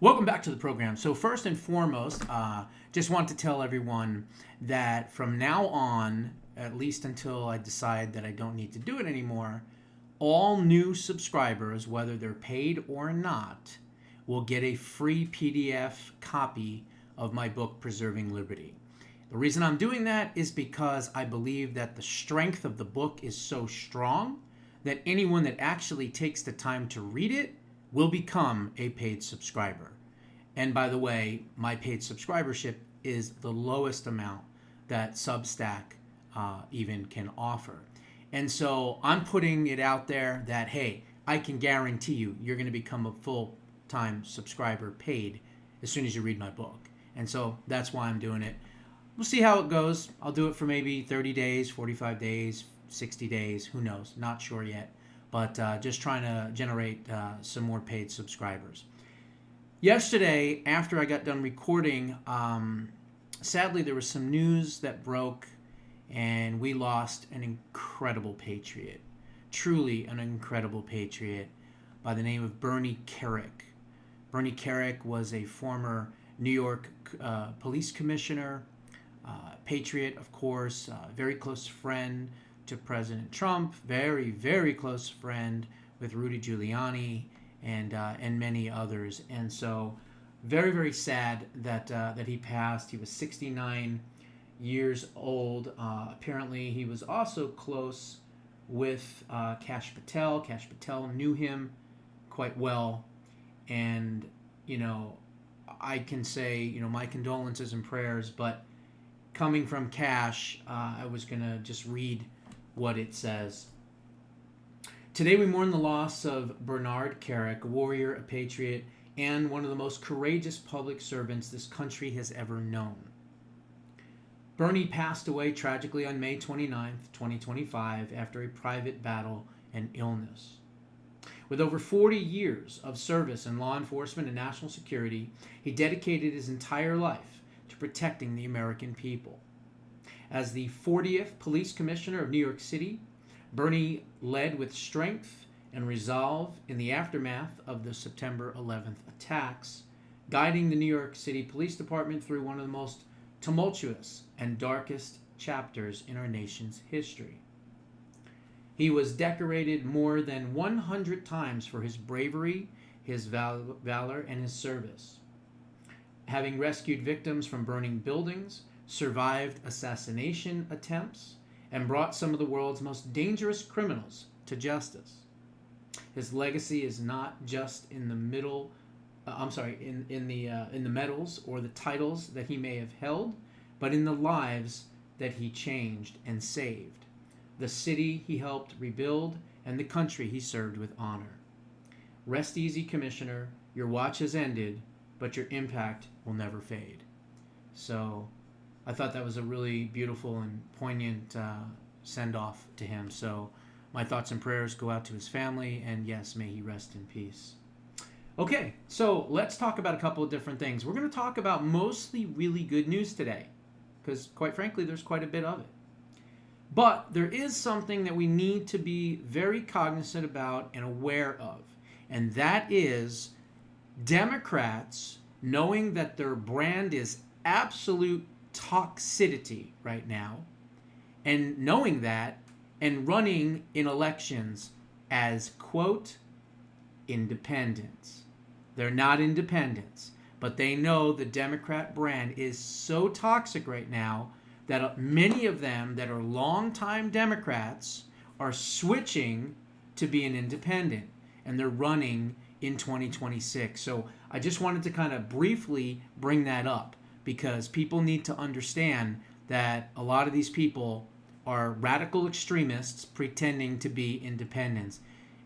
Welcome back to the program. So first and foremost, just want to tell everyone that from now on, at least until I decide that I don't need to do it anymore, all new subscribers, whether they're paid or not, will get a free PDF copy of my book, Preserving Liberty. The reason I'm doing that is because I believe that the strength of the book is so strong that anyone that actually takes the time to read it will become a paid subscriber. And by the way, my paid subscribership is the lowest amount that Substack even can offer. And so I'm putting it out there that, hey, I can guarantee you're going to become a full-time subscriber paid as soon as you read my book. And so that's why I'm doing it. We'll see how it goes. I'll do it for maybe 30 days, 45 days, 60 days, who knows, not sure yet. But just trying to generate some more paid subscribers. Yesterday, after I got done recording, sadly there was some news that broke, and we lost an incredible patriot, truly an incredible patriot by the name of Bernie Kerik. Bernie Kerik was a former New York police commissioner, patriot, of course, very close friend to President Trump, very, very close friend with Rudy Giuliani and many others. And so very, very sad that he passed. He was 69 years old. Apparently he was also close with Kash Patel. Kash Patel knew him quite well. And, I can say, my condolences and prayers, but coming from Kash, I was going to just read what it says. Today we mourn the loss of Bernard Kerik, a warrior, a patriot, and one of the most courageous public servants this country has ever known. Bernie passed away tragically on May 29, 2025, after a private battle and illness. With over 40 years of service in law enforcement and national security, he dedicated his entire life to protecting the American people. As the 40th Police Commissioner of New York City, Bernie led with strength and resolve in the aftermath of the September 11th attacks, guiding the New York City Police Department through one of the most tumultuous and darkest chapters in our nation's history. He was decorated more than 100 times for his bravery, his valor, and his service. Having rescued victims from burning buildings, survived assassination attempts, and brought some of the world's most dangerous criminals to justice. His legacy is not just in the in the medals or the titles that he may have held, but in the lives that he changed and saved, the city he helped rebuild, and the country he served with honor. Rest easy, Commissioner. Your watch has ended, but your impact will never fade. So I thought that was a really beautiful and poignant send-off to him. So my thoughts and prayers go out to his family, and yes, may he rest in peace. Okay, so let's talk about a couple of different things. We're going to talk about mostly really good news today, because quite frankly, there's quite a bit of it. But there is something that we need to be very cognizant about and aware of, and that is Democrats knowing that their brand is absolute toxicity right now, and knowing that and running in elections as, quote, independents. They're not independents, but they know the Democrat brand is so toxic right now that many of them that are longtime Democrats are switching to be an independent, and they're running in 2026. So I just wanted to kind of briefly bring that up, because people need to understand that a lot of these people are radical extremists pretending to be independents.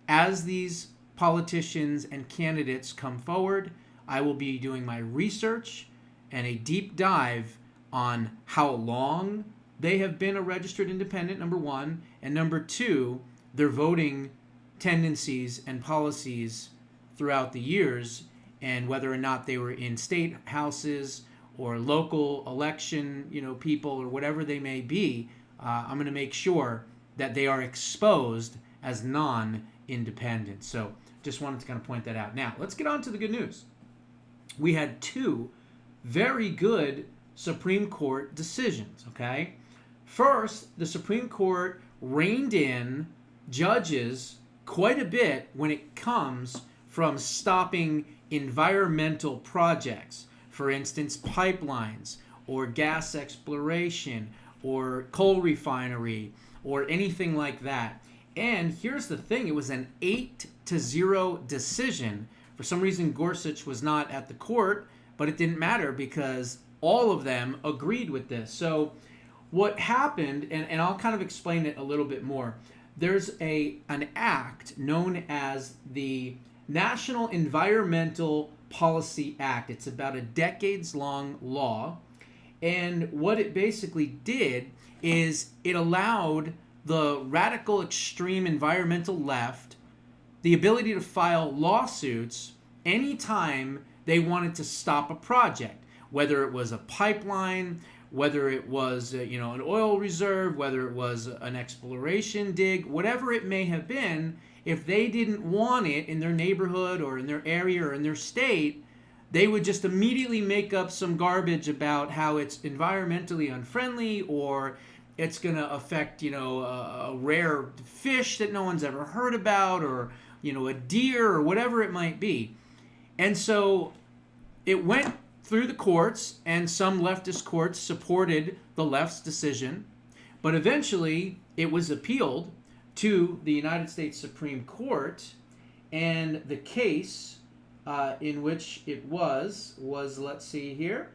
As these politicians and candidates come forward, I will be doing my research and a deep dive on how long they have been a registered independent, number one, and number two, their voting tendencies and policies throughout the years, and whether or not they were in state houses or local election, people or whatever they may be. I'm going to make sure that they are exposed as non-independent. So just wanted to kind of point that out. Now, let's get on to the good news. we had two very good Supreme Court decisions, okay? First, the Supreme Court reined in judges quite a bit when it comes from stopping environmental projects. For instance, pipelines or gas exploration or coal refinery or anything like that. And here's the thing, it was an 8-0 decision. For some reason, Gorsuch was not at the court, but it didn't matter because all of them agreed with this. So what happened, and I'll kind of explain it a little bit more, there's an act known as the National Environmental Policy Act. It's about a decades-long law. And what it basically did is it allowed the radical extreme environmental left the ability to file lawsuits anytime they wanted to stop a project, whether it was a pipeline, whether it was an oil reserve, whether it was an exploration dig, whatever it may have been. If they didn't want it in their neighborhood or in their area or in their state, they would just immediately make up some garbage about how it's environmentally unfriendly or it's going to affect, a rare fish that no one's ever heard about or, a deer or whatever it might be. And so it went through the courts, and some leftist courts supported the left's decision. But eventually, it was appealed to the United States Supreme Court, and the case in which it was, let's see here,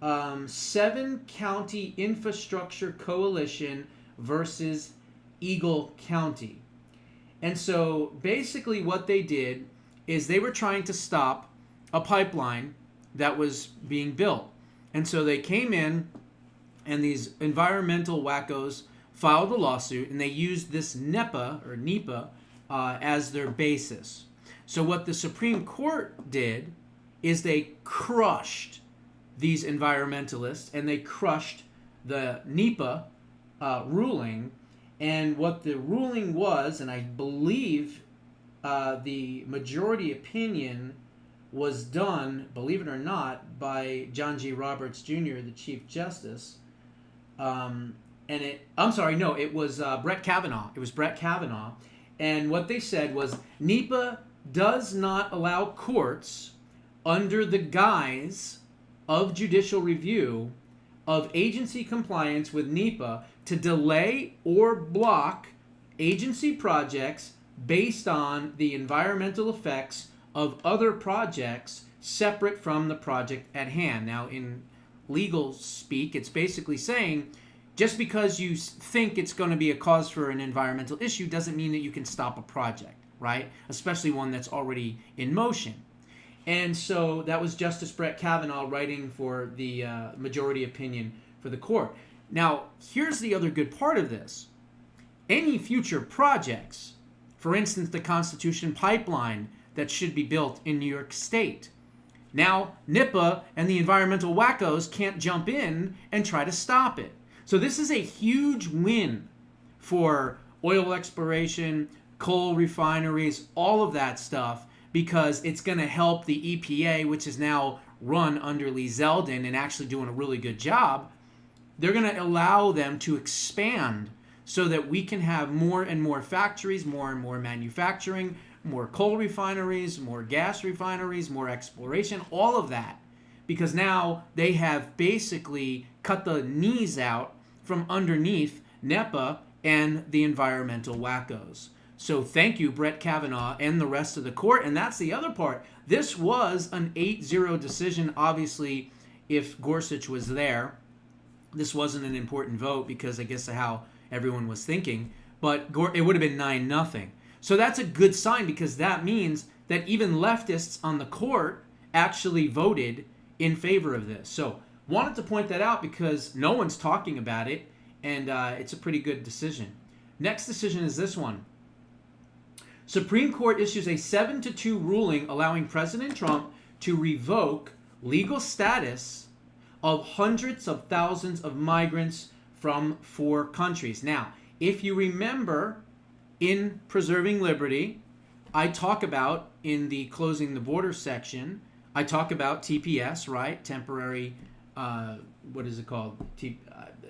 7-County Infrastructure Coalition versus Eagle County. And so basically what they did is they were trying to stop a pipeline that was being built. And so they came in, and these environmental wackos filed a lawsuit, and they used this NEPA as their basis. So what the Supreme Court did is they crushed these environmentalists, and they crushed the NEPA ruling. And what the ruling was, and I believe the majority opinion was done, believe it or not, by John G. Roberts Jr., the Chief Justice. It was Brett Kavanaugh. It was Brett Kavanaugh. And what they said was NEPA does not allow courts, under the guise of judicial review of agency compliance with NEPA, to delay or block agency projects based on the environmental effects of other projects separate from the project at hand. Now, in legal speak, it's basically saying just because you think it's going to be a cause for an environmental issue doesn't mean that you can stop a project, right? Especially one that's already in motion. And so that was Justice Brett Kavanaugh writing for the majority opinion for the court. Now, here's the other good part of this. Any future projects, for instance, the Constitution Pipeline that should be built in New York State, now NEPA and the environmental wackos can't jump in and try to stop it. So this is a huge win for oil exploration, coal refineries, all of that stuff, because it's going to help the EPA, which is now run under Lee Zeldin and actually doing a really good job. They're going to allow them to expand so that we can have more and more factories, more and more manufacturing, more coal refineries, more gas refineries, more exploration, all of that. Because now they have basically cut the knees out from underneath NEPA and the environmental wackos. So thank you, Brett Kavanaugh and the rest of the court. And that's the other part. This was an 8-0 decision. Obviously, if Gorsuch was there, this wasn't an important vote because I guess of how everyone was thinking. But it would have been 9-0. So that's a good sign, because that means that even leftists on the court actually voted in favor of this. So wanted to point that out because no one's talking about it, and it's a pretty good decision. Next decision is this one. Supreme Court issues a 7-2 ruling allowing President Trump to revoke legal status of hundreds of thousands of migrants from 4 countries. Now, if you remember, in Preserving Liberty, I talk about in the Closing the Border section I talk about TPS, right? Temporary, what is it called?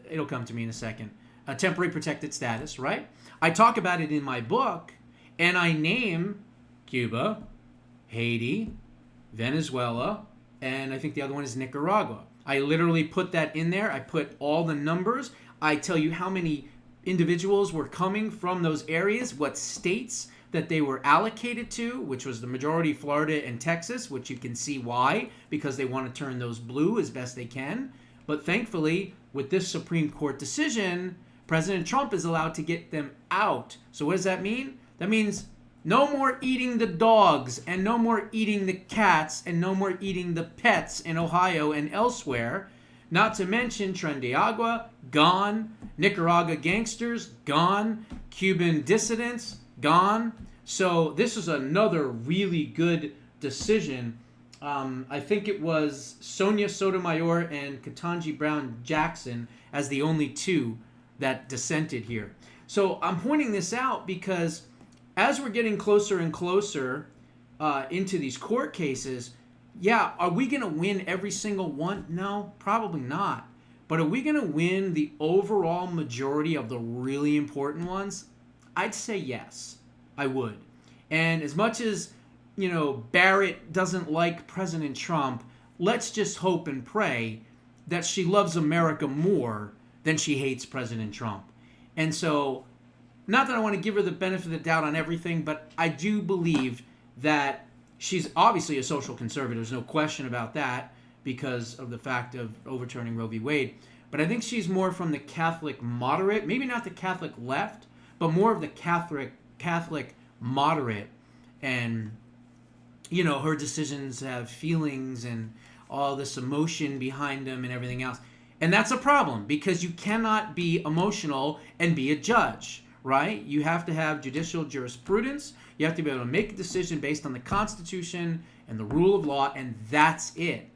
It'll come to me in a second. Temporary protected status, right? I talk about it in my book, and I name Cuba, Haiti, Venezuela, and I think the other one is Nicaragua. I literally put that in there. I put all the numbers. I tell you how many individuals were coming from those areas, what states that they were allocated to, which was the majority Florida and Texas, which you can see why, because they want to turn those blue as best they can. But thankfully, with this Supreme Court decision, President Trump is allowed to get them out. So what does that mean? That means no more eating the dogs, and no more eating the cats, and no more eating the pets in Ohio and elsewhere. Not to mention Tren de Agua, gone. Nicaragua gangsters, gone. Cuban dissidents, gone. So this is another really good decision. I think it was Sonia Sotomayor and Ketanji Brown Jackson as the only two that dissented here. So I'm pointing this out because as we're getting closer and closer into these court cases, yeah, are we going to win every single one? No, probably not. But are we going to win the overall majority of the really important ones? I'd say yes, I would. And as much as, Barrett doesn't like President Trump, let's just hope and pray that she loves America more than she hates President Trump. And so, not that I want to give her the benefit of the doubt on everything, but I do believe that she's obviously a social conservative. There's no question about that because of the fact of overturning Roe v. Wade. But I think she's more from the Catholic moderate, maybe not the Catholic left, but more of the Catholic moderate. And, her decisions have feelings and all this emotion behind them and everything else. And that's a problem because you cannot be emotional and be a judge, right? You have to have judicial jurisprudence. You have to be able to make a decision based on the Constitution and the rule of law, and that's it.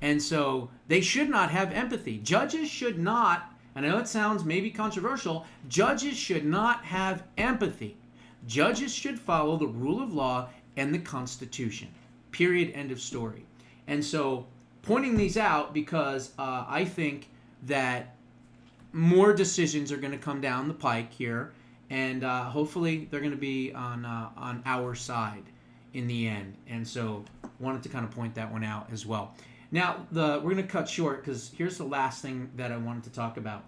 And so they should not have empathy. Judges should not, and I know it sounds maybe controversial, judges should not have empathy. Judges should follow the rule of law and the Constitution. Period. End of story. And so pointing these out because I think that more decisions are going to come down the pike here, and hopefully they're going to be on our side in the end. And so wanted to kind of point that one out as well. Now, we're going to cut short because here's the last thing that I wanted to talk about.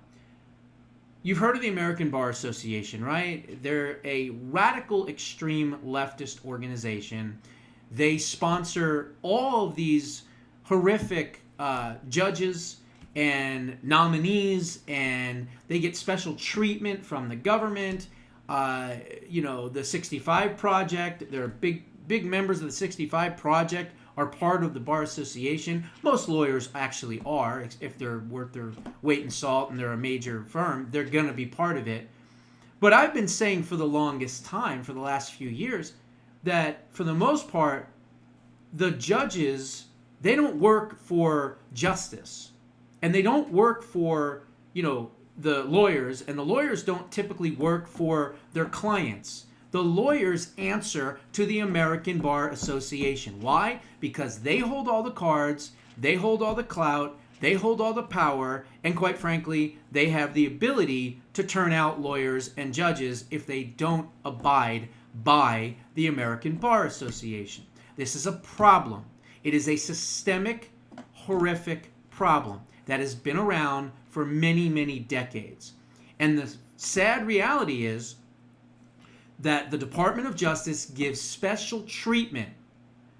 You've heard of the American Bar Association, right? They're a radical extreme leftist organization. They sponsor all of these horrific judges and nominees, and they get special treatment from the government. The 65 Project, they're big members of the 65 Project, are part of the Bar Association. Most lawyers actually are. If they're worth their weight in salt and they're a major firm, they're going to be part of it. But I've been saying for the longest time, for the last few years, that for the most part, the judges, they don't work for justice. And they don't work for, the lawyers. And the lawyers don't typically work for their clients. The lawyers answer to the American Bar Association. Why? Because they hold all the cards, they hold all the clout, they hold all the power, and quite frankly, they have the ability to turn out lawyers and judges if they don't abide by the American Bar Association. This is a problem. It is a systemic, horrific problem that has been around for many, many decades. And the sad reality is that the Department of Justice gives special treatment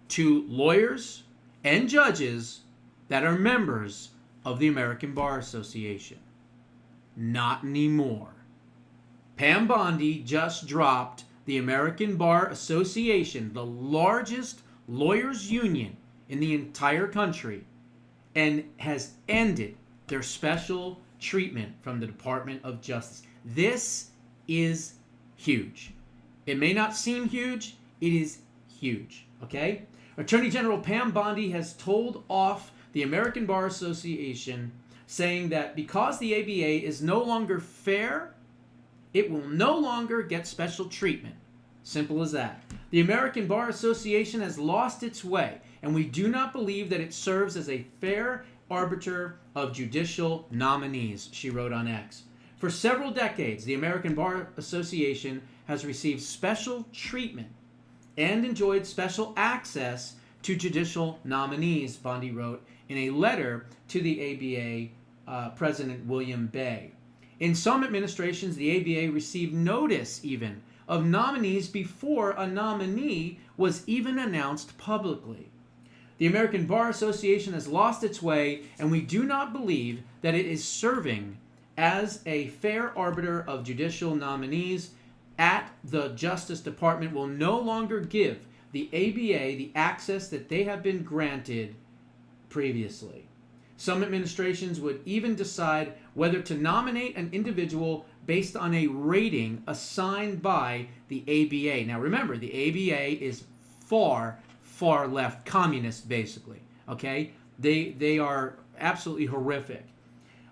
to lawyers and judges that are members of the American Bar Association. Not anymore. Pam Bondi just dropped the American Bar Association, the largest lawyers' union in the entire country, and has ended their special treatment from the Department of Justice. This is huge. It may not seem huge, it is huge, okay? Attorney General Pam Bondi has told off the American Bar Association, saying that because the ABA is no longer fair, it will no longer get special treatment. Simple as that. The American Bar Association has lost its way, and we do not believe that it serves as a fair arbiter of judicial nominees, she wrote on X. For several decades, the American Bar Association has received special treatment and enjoyed special access to judicial nominees, Bondi wrote in a letter to the ABA President William Bay. In some administrations, the ABA received notice even of nominees before a nominee was even announced publicly. The American Bar Association has lost its way, and we do not believe that it is serving as a fair arbiter of judicial nominees. At the Justice Department will no longer give the ABA the access that they have been granted previously. Some administrations would even decide whether to nominate an individual based on a rating assigned by the ABA. Now remember, the ABA is far left, communist basically, okay? They are absolutely horrific.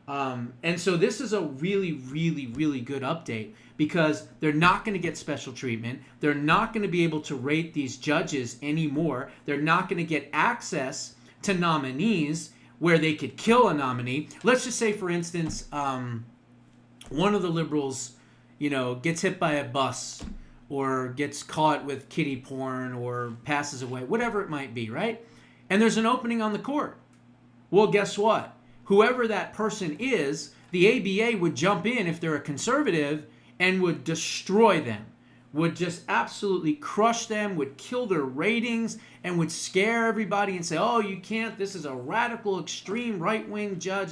And so this is a really good update, because they're not going to get special treatment. They're not going to be able to rate these judges anymore. They're not going to get access to nominees where they could kill a nominee. Let's just say, for instance, one of the liberals, gets hit by a bus or gets caught with kiddie porn or passes away, whatever it might be, right? And there's an opening on the court. Well, guess what? Whoever that person is, the ABA would jump in if they're a conservative and would destroy them, would just absolutely crush them, would kill their ratings, and would scare everybody and say, oh, you can't, this is a radical, extreme, right-wing judge.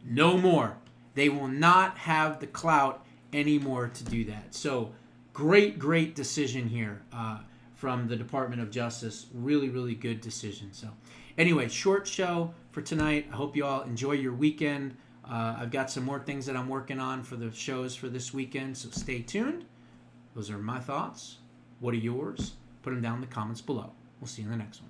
No more. They will not have the clout anymore to do that. So great decision here from the Department of Justice. Really good decision. So anyway, short show for tonight. I hope you all enjoy your weekend. I've got some more things that I'm working on for the shows for this weekend, so stay tuned. Those are my thoughts. What are yours? Put them down in the comments below. We'll see you in the next one.